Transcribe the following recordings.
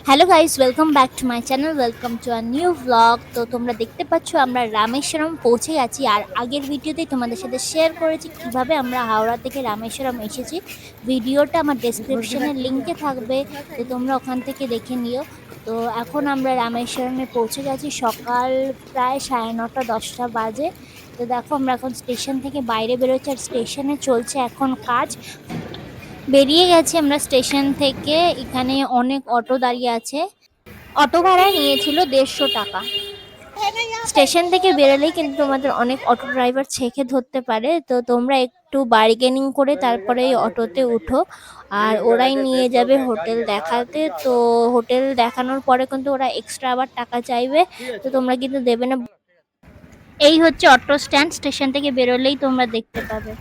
Hello guys, welcome back to my channel, welcome to a new blog. তো তোমরা দেখতে পাচ্ছ আমরা রামেশ্বরম পৌঁছে গেছি। আর আগের ভিডিওতেই তোমাদের সাথে শেয়ার করেছি কিভাবে আমরা হাওড়া থেকে রামেশ্বরম এসেছি। ভিডিওটা আমার ডেসক্রিপশনের লিঙ্কে থাকবে, তো তোমরা ওখান থেকে দেখে নিও। তো এখন আমরা রামেশ্বরমে পৌঁছে গেছি, সকাল প্রায় 9:30-10টা বাজে। তো দেখো আমরা এখন স্টেশন থেকে বাইরে বেরোচ্ছি, আর স্টেশনে চলছে এখন কাজ। বেরিয়ে গেছি আমরা স্টেশন থেকে। এখানে অনেক অটো দাঁড়িয়ে আছে। অটো ভাড়া নিয়েছিল 150 টাকা। স্টেশন থেকে বেরোলেই কিন্তু তোমাদের অনেক অটো ড্রাইভার ছেঁকে ধরতে পারে, তো তোমরা একটু বার্গেনিং করে তারপরে এই অটোতে উঠো। আর ওরাই নিয়ে যাবে হোটেল দেখাতে। তো হোটেল দেখানোর পরে কিন্তু ওরা এক্সট্রা আবার টাকা চাইবে, তো তোমরা কিন্তু দেবে না। এই হচ্ছে অটো স্ট্যান্ড, স্টেশন থেকে বেরোলেই তোমরা দেখতে পাবে।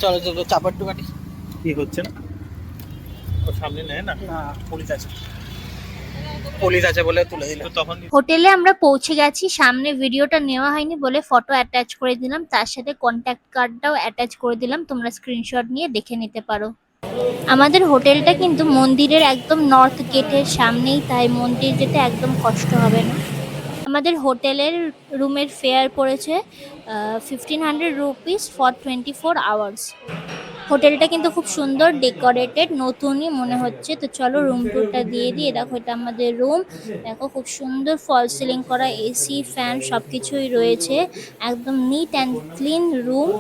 চলো চলো চাপার টুকাটি কি হচ্ছে না? ও সামনে নেয় না, পুলিশ আছে বলে তুলে দিল। তো তখন হোটেলে আমরা পৌঁছে গেছি। সামনে ভিডিওটা নেওয়া হয়নি বলে ফটো অ্যাটাচ করে দিলাম, তার সাথে কন্ট্যাক্ট কার্ডটাও অ্যাটাচ করে দিলাম, তোমরা স্ক্রিনশট নিয়ে দেখে নিতে পারো। আমাদের হোটেলটা কিন্তু মন্দিরের একদম নর্থ গেটের সামনেই, তাই মন্দির যেতে একদম কষ্ট হবে না। আমাদের হোটেলের রুমের ফেয়ার পড়েছে 1500 রুপিস ফর 24 আওয়ার্স। হোটেলটা কিন্তু খুব সুন্দর ডেকোরেটেড, নতুনই মনে হচ্ছে। তো চলো রুম টুরটা দিয়ে দিই। দেখো এটা আমাদের রুম। দেখো খুব সুন্দর ফল সিলিং করা, এসি ফ্যান সবকিছুই রয়েছে। একদম নিট অ্যান্ড ক্লিন রুম।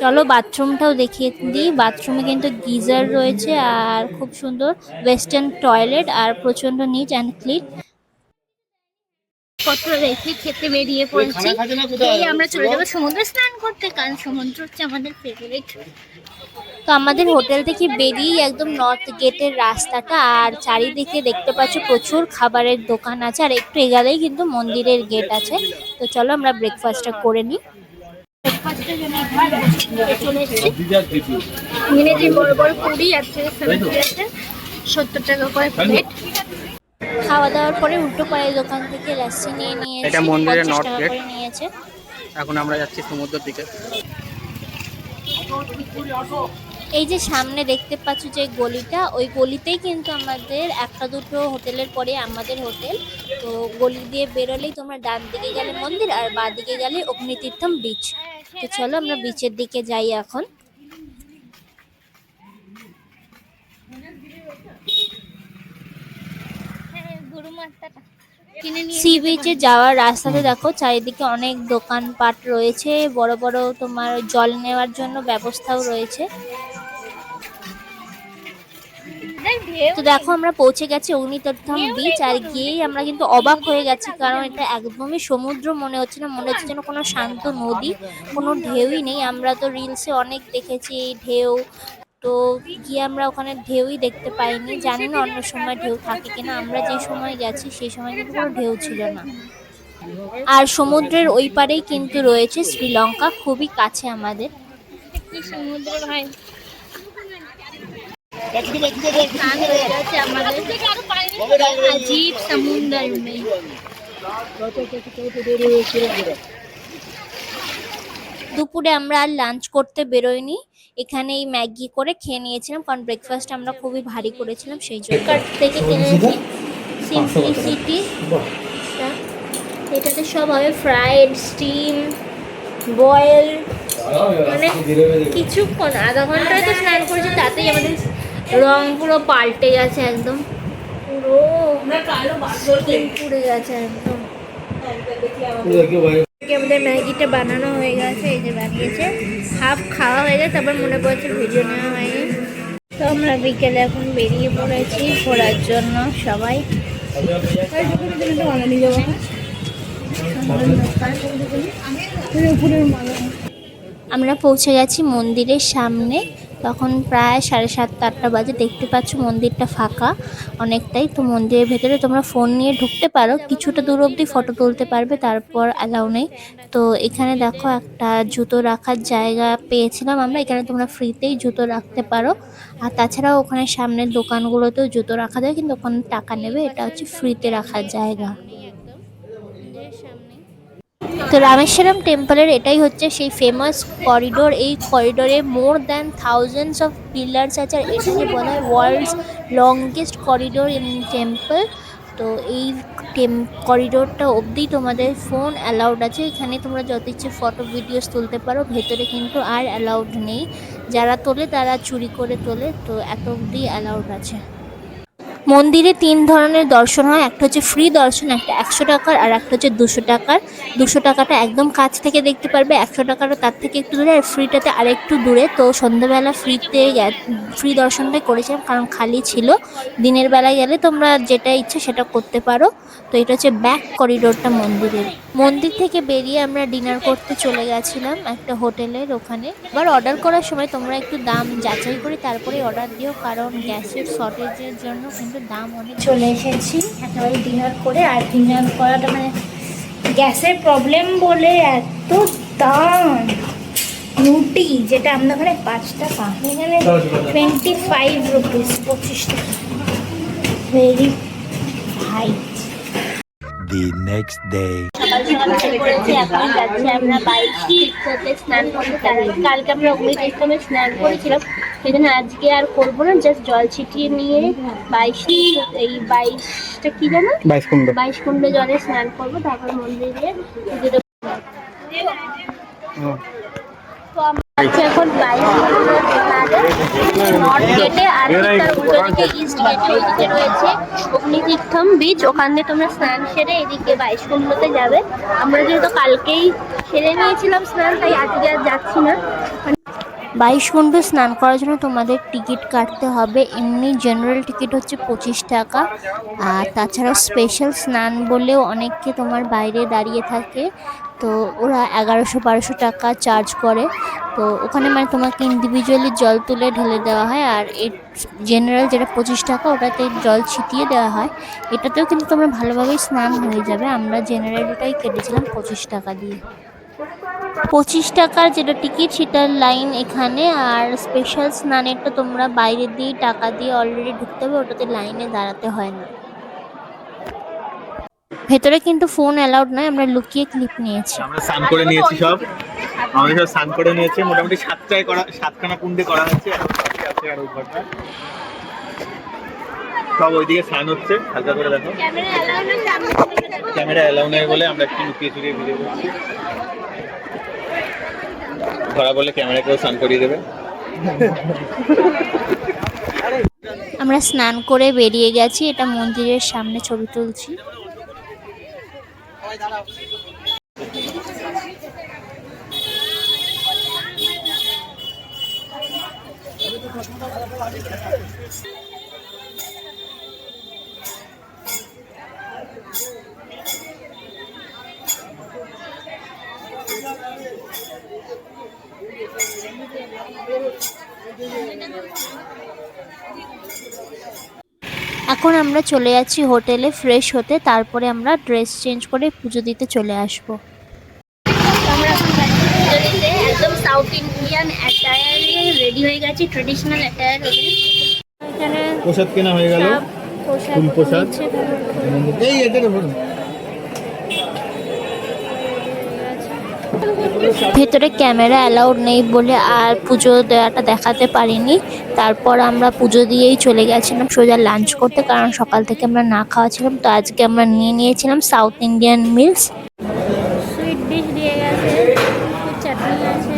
চলো বাথরুমটাও দেখিয়ে দিই। বাথরুমে কিন্তু গিজার রয়েছে আর খুব সুন্দর ওয়েস্টার্ন টয়লেট, আর প্রচন্ড নিট অ্যান্ড ক্লিন। পত্র রেখে খেতে বেরিয়ে পড়েছি। এই আমরা চলে যাবো সমুদ্রে স্নান করতে, কারণ সমুদ্র হচ্ছে আমাদের ফেভারিট। তো আমাদের হোটেল থেকে বেরিয়ে একদম নর্থ গেটের রাস্তাটা, আর চারিদিকে দেখতে পাচ্ছ প্রচুর খাবারের দোকান আছে, আর একটু এগোলেই কিন্তু মন্দিরের গেট আছে। তো চলো আমরা ব্রেকফাস্টটা করে নিই। ব্রেকফাস্টের জন্য চলে এসেছি। নিয়েছি বড় বড় পুরি আর 70 টাকা করে প্লেট। খাওয়া দাওয়ার পরে উল্টো পায়ের দোকান থেকে লাচ্ছি নিয়ে নিয়েছি, এটা মন্দিরের 50 নর্থ টাকা গেট। করে নিয়েছে। এখন আমরা যাচ্ছি সমুদ্রের দিকে। এই যে সামনে দেখতে পাচ্ছ যে গলিটা, ওই গলিতেই কিন্তু আমাদের একটা দুটো হোটেলের পরে আমাদের হোটেল। তো গলি দিয়ে বেরোলেই তোমরা ডান দিকে গেলে মন্দির, আর বাঁ দিকে গেলে অগ্নিতীর্থম বিচ। তো চলো আমরা বিচের দিকে যাই এখন। সি বিচে যাওয়ার রাস্তাতে দেখো চারিদিকে অনেক দোকানপাট রয়েছে, বড় বড় তোমার জল নেওয়ার জন্য ব্যবস্থাও রয়েছে। তো দেখো আমরা পৌঁছে গেছি অগ্নিতীর্থম বিচ, আর গিয়েই আমরা কিন্তু অবাক হয়ে গেছি, কারণ এটা একদমই সমুদ্র মনে হচ্ছে না, মনে হচ্ছে যেন কোনো শান্ত নদী, কোনো ঢেউই নেই। আমরা তো রিলসে অনেক দেখেছি এই ঢেউ, তো গিয়ে আমরা ওখানে ঢেউই দেখতে পাইনি। জানি না অন্য সময় ঢেউ থাকে কিনা, আমরা যে সময় গেছি সেই সময় কিন্তু কোনো ঢেউ ছিল না। আর সমুদ্রের ওই পারেই কিন্তু রয়েছে শ্রীলঙ্কা, খুবই কাছে আমাদের। কি সমুদ্র ভাই, স্নান হয়ে গেছে আমাদের अजीब समुंदर में। দুপুরে আমরা আর লাঞ্চ করতে বেরোইনি, এখানেই ম্যাগি করে খেয়ে নিয়েছিলাম, কারণ ব্রেকফাস্ট আমরা খুবই ভারী করেছিলাম সেই জন্য। কার্ট থেকে কিনেছি সিম্পলিসিটি, এটাতে সব হবে ফ্রাইড, স্টিম, বয়েল, মানে কিছুক্ষণ আধা ঘন্টায় তো স্নান করেছি, তাতেই আমাদের রং পুরো পাল্টে গেছে, একদম পুরো স্কিন পুড়ে গেছে একদম। আমাদের ম্যাগিটা বানানো হয়ে গেছে, এই যে বানিয়েছে, হাফ খাওয়া হয়ে গেছে, তারপর মনে পড়েছে ভিডিও নেওয়া হয়নি। তো আমরা বিকেলে এখন বেরিয়ে পড়েছি ঘোরার জন্য সবাই। আমরা পৌঁছে গেছি মন্দিরের সামনে। তখন প্রায় 7:30-8টা বাজে। দেখতে পাচ্ছ মন্দিরটা ফাঁকা অনেকটাই। তো মন্দিরের ভেতরে তোমরা ফোন নিয়ে ঢুকতে পারো, কিছুটা দূর অবধি ফটো তুলতে পারবে, তারপর অ্যালাউ নেই। তো এখানে দেখো একটা জুতো রাখার জায়গা পেয়েছিলাম আমরা, এখানে তোমরা ফ্রিতেই জুতো রাখতে পারো। আর তাছাড়াও ওখানে সামনের দোকানগুলোতেও জুতো রাখা যায়, কিন্তু ওখানে টাকা নেবে। এটা হচ্ছে ফ্রিতে রাখার জায়গা। তো রামেশ্বরম টেম্পলের এটাই হচ্ছে সেই ফেমাস করিডোর। এই করিডোরে more than thousands of pillars আছে, আর এটাকে বলা হয় world's longest corridor in temple. তো এই করিডোরটা অবধি তোমাদের ফোন অ্যালাউড আছে। এখানে তোমরা যত ইচ্ছে ফটো ভিডিওস তুলতে পারো, ভেতরে কিন্তু আর অ্যালাউড নেই। যারা তোলে তারা চুরি করে তোলে, তো এত অবধি অ্যালাউড আছে। মন্দিরে 3 ধরনের দর্শন হয়, একটা হচ্ছে ফ্রি দর্শন, একটা 100 টাকার, আর একটা হচ্ছে 200 টাকার। 200 টাকাটা একদম কাছ থেকে দেখতে পারবে, 100 টাকাটা তার থেকে একটু দূরে, আর ফ্রিটাতে আরেকটু দূরে। তো সন্ধ্যাবেলা ফ্রি দর্শনটাই করেছিলাম, কারণ খালি ছিল। দিনের বেলায় গেলে তোমরা যেটা ইচ্ছা সেটা করতে পারো। তো এটা হচ্ছে ব্যাক করিডোরটা মন্দিরের। মন্দির থেকে বেরিয়ে আমরা ডিনার করতে চলে গেছিলাম একটা হোটেলের ওখানে। এবার অর্ডার করার সময় তোমরা একটু দাম যাচাই করে তারপরে অর্ডার দিও, কারণ গ্যাসের শর্টেজের জন্য কিন্তু দাম অনেক। চলে এসেছি একেবারে ডিনার করে, আর ডিনার করাটা মানে গ্যাসের প্রবলেম বলে এত দাম। রুটি যেটা আমরা ওখানে 5 টাকা, এখানে 25 রুপিস, 25 টাকা। Very high. The next day. সকাল সকাল উঠে পড়েছি, এখন যাচ্ছি আমরা 22 তীর্থতে স্নান করতে। তার আগে কালকে আমরা অগ্নিতীর্থমে স্নান করেছিলাম, সেই জন্য আজকে আর করবো না, জাস্ট জল ছিটিয়ে নিয়ে 22টা কি জানো 22 কুণ্ড জলে স্নান করবো, তারপর মন্দিরে পুজো দেবো। তো আমরা আছি এখন 22 নর্থ গেটে, আর তার উল্টো দিকে ইস্ট গেটে ওইদিকে রয়েছে অগ্নিতীর্থম বিচ। ওখান দিয়ে তোমরা স্নান সেরে এদিকে 22 কুণ্ডতে যাবে। আমরা যেহেতু কালকেই সেরে নিয়েছিলাম স্নান, তাই আজকে আর যাচ্ছি না। 22 কুণ্ড স্নান করার জন্য তোমাদের টিকিট কাটতে হবে। এমনি জেনারেল টিকিট হচ্ছে 25 টাকা, আর তাছাড়াও স্পেশাল স্নান বলেও অনেককে তোমার বাইরে দাঁড়িয়ে থাকে, তো ওরা 1100-1200 টাকা চার্জ করে। তো ওখানে মানে তোমাকে ইন্ডিভিজুয়ালি জল তুলে ঢেলে দেওয়া হয়, আর এর জেনারেল যেটা 25 টাকা ওটাতে জল ছিটিয়ে দেওয়া হয়। এটাতেও কিন্তু তোমরা ভালোভাবেই স্নান হয়ে যাবে। আমরা জেনারেলটাই কেটেছিলাম 25 টাকা দিয়ে। 25 টাকার যেটা টিকিট সেটার লাইন এখানে, আর স্পেশাল স্নানেরটা তোমরা বাইরে দিয়ে টাকা দিয়ে অলরেডি ঢুকতে হবে, ওটাতে লাইনে দাঁড়াতে হয় না। ভেতরে কিন্তু ফোন অ্যালাউড নয়, আমরা লুকিয়ে ক্লিপ নিয়েছি। আমরা স্নান করে নিয়েছি সব, আমরা সব স্নান করে নিয়েছি। মোটামুটি 7খানা কুণ্ডে করা হচ্ছে, আর ওই ঘরটা সব ওইদিকে স্নান হচ্ছে। হালকা করে দেখো, ক্যামেরা অ্যালাউ নেই বলে আমরা একটু লুকিয়ে চুরিয়ে ভিডিও করছি। ধরা বলে ক্যামেরাকেও স্নান করিয়ে দেবে। আমরা স্নান করে বেরিয়ে গেছি, এটা মন্দিরের সামনে ছবি তুলছি। এখন আমরা চলে যাচ্ছি হোটেলে ফ্রেশ হতে, তারপরে আমরা ড্রেস চেঞ্জ করে পুজো দিতে চলে আসবো। আমরা এখন যাচ্ছি পুজো দিতে, একদম সাউথ ইন্ডিয়ান অ্যাটায়ারে রেডি হয়ে গেছি, ট্রেডিশনাল অ্যাটায়ার ওদের। এখানে প্রসাদ কেনা হয়ে গেল, ফুল প্রসাদ। এই এটা বলুন, ভেতরে ক্যামেরা অ্যালাউড নেই বলে আর পুজো দেওয়াটা দেখাতে পারিনি। তারপর আমরা পুজো দিয়েই চলে গেছিলাম সোজা লাঞ্চ করতে, কারণ সকাল থেকে আমরা না খাওয়া ছিলাম। তো আজকে আমরা নিয়েছিলাম south Indian meals. Sweet dish দিয়ে গেছে, চাটনি আছে।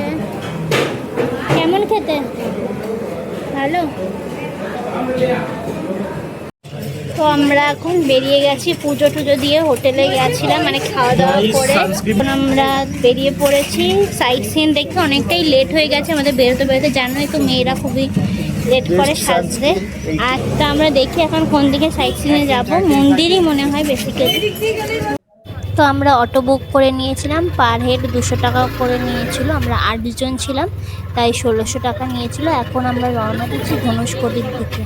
কেমন খেতে? ভালো। তো আমরা এখন বেরিয়ে গেছি, পুজো টুজো দিয়ে হোটেলে গেছিলাম মানে খাওয়া দাওয়া করে। এখন আমরা বেরিয়ে পড়েছি সাইট সিন দেখতে। অনেকটাই লেট হয়ে গেছে আমাদের বেরোতে বেরোতে, জানোই তো মেয়েরা খুবই লেট করে সাজতে। আর তা আমরা দেখি এখন কোন দিকে সাইট সিনে যাবো। মন্দিরই মনে হয় বেসিক্যালি। তো আমরা অটো বুক করে নিয়েছিলাম, পার হেড 200 টাকা করে নিয়েছিল, আমরা 8 জন ছিলাম তাই 1600 টাকা নিয়েছিল। এখন আমরা রওনা দিচ্ছি ধনুষকোটির দিকে।